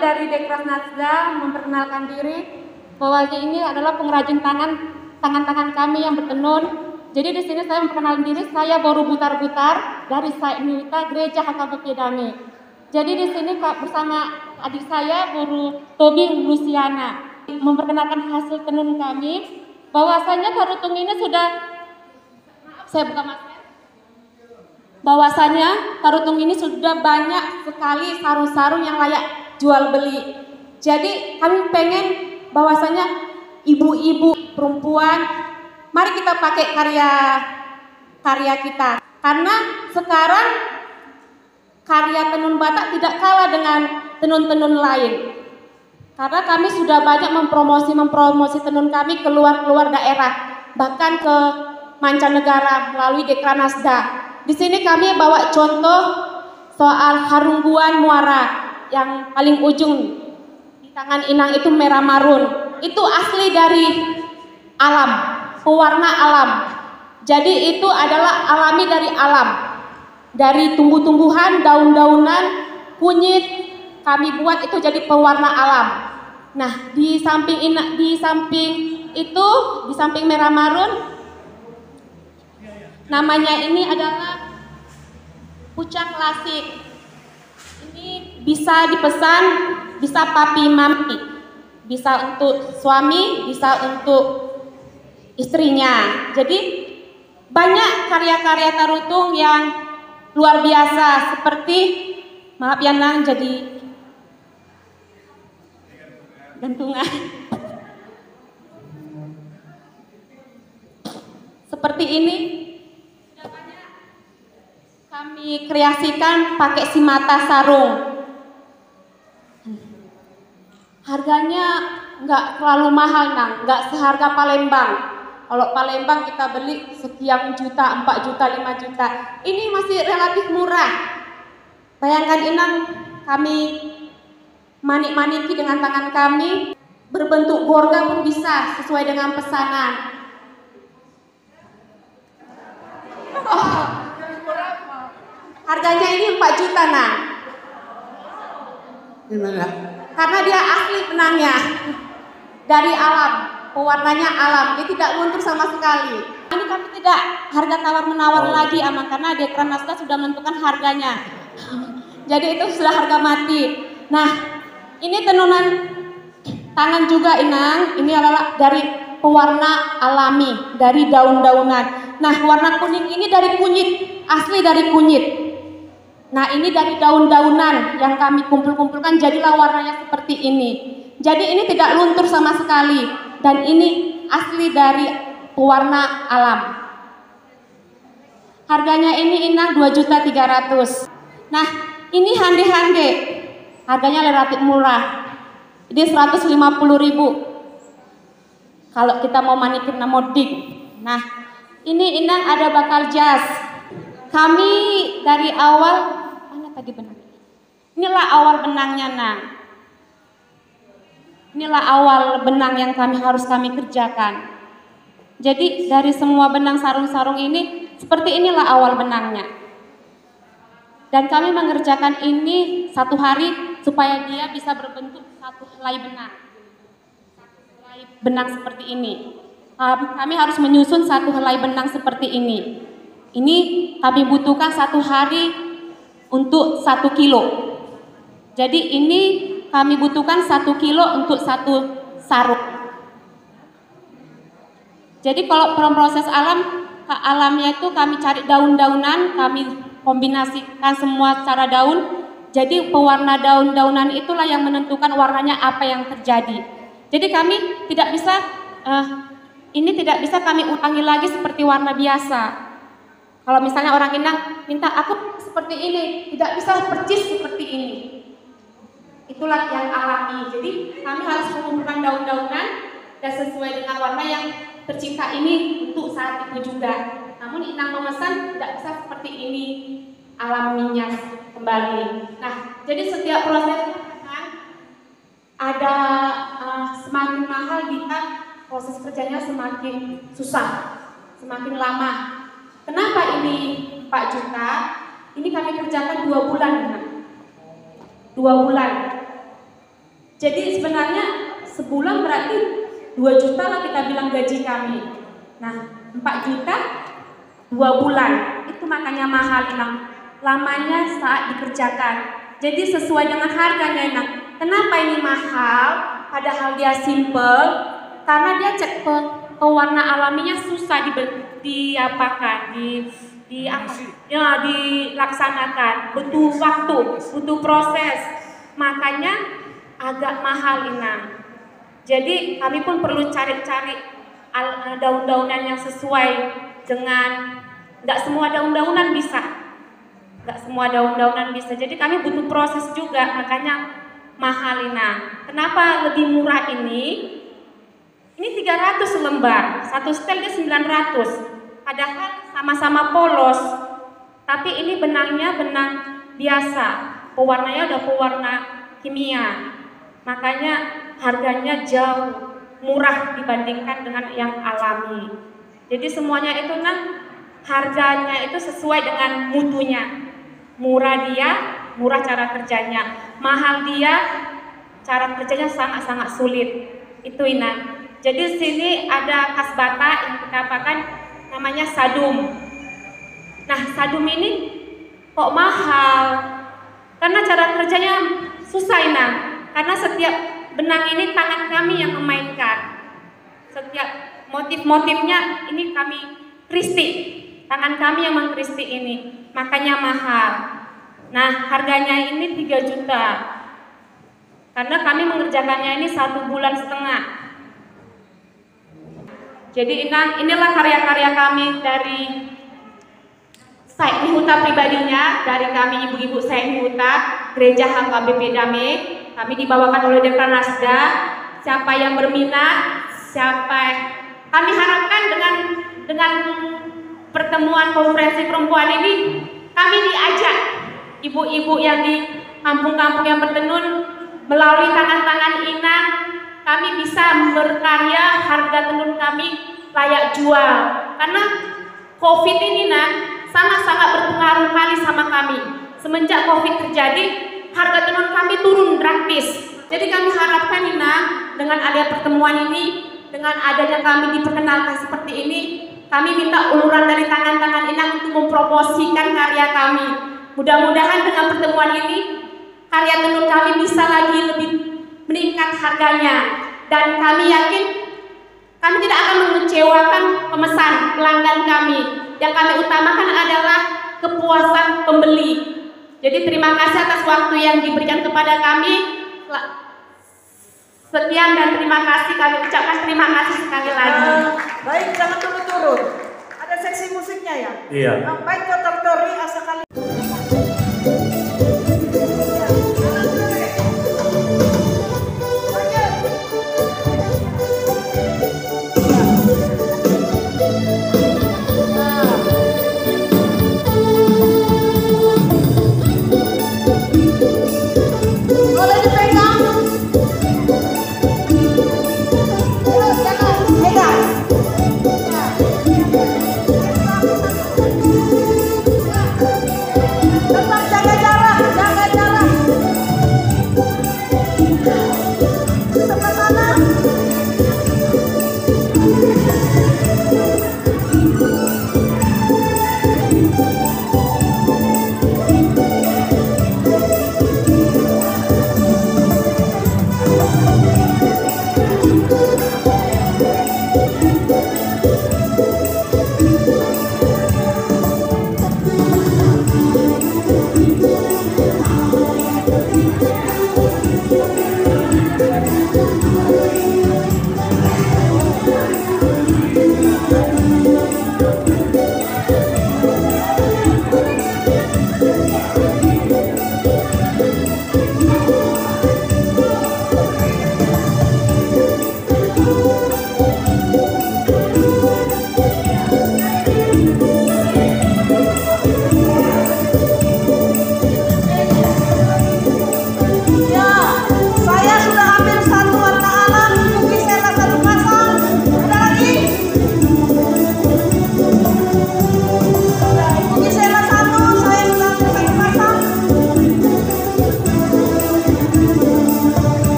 dari Dekras Nazda memperkenalkan diri bahwa ini adalah pengrajin tangan kami yang bertenun. Jadi di sini saya memperkenalkan diri, saya Boru Butar-Butar dari Said Nurita Gereja HKBP Damai. Jadi di sini bersama adik saya Boru Tobi Luciana memperkenalkan hasil tenun kami. Bahwasanya tarutung ini sudah, saya buka masker. Bahwasanya tarutung ini sudah banyak sekali sarung-sarung yang layak jual beli. Jadi kami pengen bahwasanya ibu-ibu, perempuan, mari kita pakai karya kita. Karena sekarang karya tenun Batak tidak kalah dengan tenun-tenun lain. Karena kami sudah banyak mempromosi tenun kami keluar daerah, bahkan ke mancanegara melalui Dekra Nazda. Di sini kami bawa contoh soal Harungguan Muara yang paling ujung di tangan Inang itu merah marun. Itu asli dari alam, pewarna alam. Jadi itu adalah alami dari alam. Dari tumbuh-tumbuhan, daun-daunan, kunyit kami buat itu jadi pewarna alam. Nah, di samping merah marun, namanya ini adalah pucang lasik. Ini bisa dipesan, bisa papi mami, bisa untuk suami, bisa untuk istrinya. Jadi banyak karya-karya tarutung yang luar biasa seperti, maaf ya Nang, jadi gantungan. Seperti ini sudah banyak kami kreasikan pakai simata sarung. Harganya nggak terlalu mahal Nang, nggak seharga Palembang. Kalau Palembang kita beli sekian juta, 4 juta, 5 juta. Ini masih relatif murah. Bayangkan Inang, kami manik-maniki dengan tangan kami, berbentuk borga pun bisa sesuai dengan pesanan. Oh, harganya ini 4 juta Nah. Gimana? Karena dia asli benangnya dari alam, pewarnanya alam, dia tidak luntur sama sekali. Ini kami tidak harga tawar-menawar lagi aman, karena Dekra Nazda sudah menentukan harganya. Jadi itu sudah harga mati. Nah, ini tenunan tangan juga Inang, ini adalah dari pewarna alami, dari daun-daunan. Nah, warna kuning ini dari kunyit, asli dari kunyit. Nah, ini dari daun-daunan yang kami kumpul-kumpulkan, jadilah warnanya seperti ini. Jadi ini tidak luntur sama sekali, dan ini asli dari pewarna alam. Harganya ini Inang 2.300.000. Nah, ini hande-hande. Harganya relatif murah. Ini 150.000. Kalau kita mau manikir namodik. Nah, ini Inang ada bakal jas. Kami dari awal, mana tadi benang? Inilah awal benangnya Nang. Inilah awal benang yang harus kami kerjakan. Jadi dari semua benang sarung-sarung ini, seperti inilah awal benangnya. Dan kami mengerjakan ini 1 hari supaya dia bisa berbentuk satu helai benang. Satu helai benang seperti ini. Kami harus menyusun satu helai benang seperti ini. Ini kami butuhkan 1 hari untuk 1 kilo. Jadi ini kami butuhkan 1 kilo untuk 1 sarung. Jadi kalau proses alamnya itu kami cari daun-daunan, kami kombinasikan semua cara daun. Jadi pewarna daun-daunan itulah yang menentukan warnanya apa yang terjadi. Jadi kami tidak bisa kami ulangi lagi seperti warna biasa. Kalau misalnya orang Inang minta aku seperti ini, tidak bisa percis seperti ini. Itulah yang alami. Jadi kami harus mengumpulkan daun-daunan dan sesuai dengan warna yang tercipta ini untuk saat itu juga. Namun Inang memesan tidak bisa seperti ini alaminya kembali. Nah, jadi setiap proses ada semakin mahal jika proses kerjanya semakin susah, semakin lama. Kenapa ini 4 juta? Ini kami kerjakan 2 bulan. 2 bulan. Jadi sebenarnya sebulan berarti 2 juta lah kita bilang gaji kami. Nah 4 juta 2 bulan, itu makanya mahal Inang. Lamanya saat dikerjakan. Jadi sesuai dengan harganya Inang. Kenapa ini mahal? Padahal dia simple. Karena dia cek pewarna alaminya susah dilaksanakan, butuh waktu, butuh proses, makanya agak mahal Inang. Jadi kami pun perlu cari-cari daun-daunan yang sesuai dengan, nggak semua daun-daunan bisa, jadi kami butuh proses juga, makanya mahal Inang. Kenapa lebih murah ini? Ini 300 lembar, satu setel dia 900. Padahal sama-sama polos. Tapi ini benangnya benang biasa. Pewarnanya udah pewarna kimia. Makanya harganya jauh murah dibandingkan dengan yang alami. Jadi semuanya itu harganya itu sesuai dengan mutunya. Murah dia, murah cara kerjanya. Mahal dia, cara kerjanya sangat-sangat sulit. Itu Inang. Jadi sini ada khas Batak yang kita pakai namanya sadum. Nah sadum ini kok mahal? Karena cara kerjanya susah Inang. Karena setiap benang ini tangan kami yang memainkan. Setiap motif-motifnya ini kami kristik. Tangan kami yang mengkristik ini. Makanya mahal. Nah harganya ini 3 juta. Karena kami mengerjakannya ini 1,5 bulan. Jadi Inang, inilah karya-karya kami dari Syekh Mihuta pribadinya, dari kami ibu-ibu Syekh Mihuta, Gereja HKBP Damai. Kami dibawakan oleh Dekranasda. Siapa yang berminat, kami harapkan dengan pertemuan konferensi perempuan ini, kami diajak ibu-ibu yang di kampung-kampung yang bertenun melalui tangan-tangan Inang. Kami bisa berkarya, harga tenun kami layak jual. Karena COVID ini sangat-sangat berpengaruh kali sama kami. Semenjak COVID terjadi, harga tenun kami turun drastis. Jadi kami harapkan Inang, dengan ada pertemuan ini, dengan adanya kami diperkenalkan seperti ini, kami minta uluran dari tangan-tangan Inang untuk mempromosikan karya kami. Mudah-mudahan dengan pertemuan ini, karya tenun kami bisa lagi lebih meningkat harganya, dan kami yakin kami tidak akan mengecewakan pemesan pelanggan kami. Yang kami utamakan adalah kepuasan pembeli. Jadi terima kasih atas waktu yang diberikan kepada kami. Sekian dan terima kasih, kami ucapkan terima kasih sekali lagi. Baik, jangan turun-turun. Ada seksi musiknya ya? Iya. Baik, Dr. Tori asakali.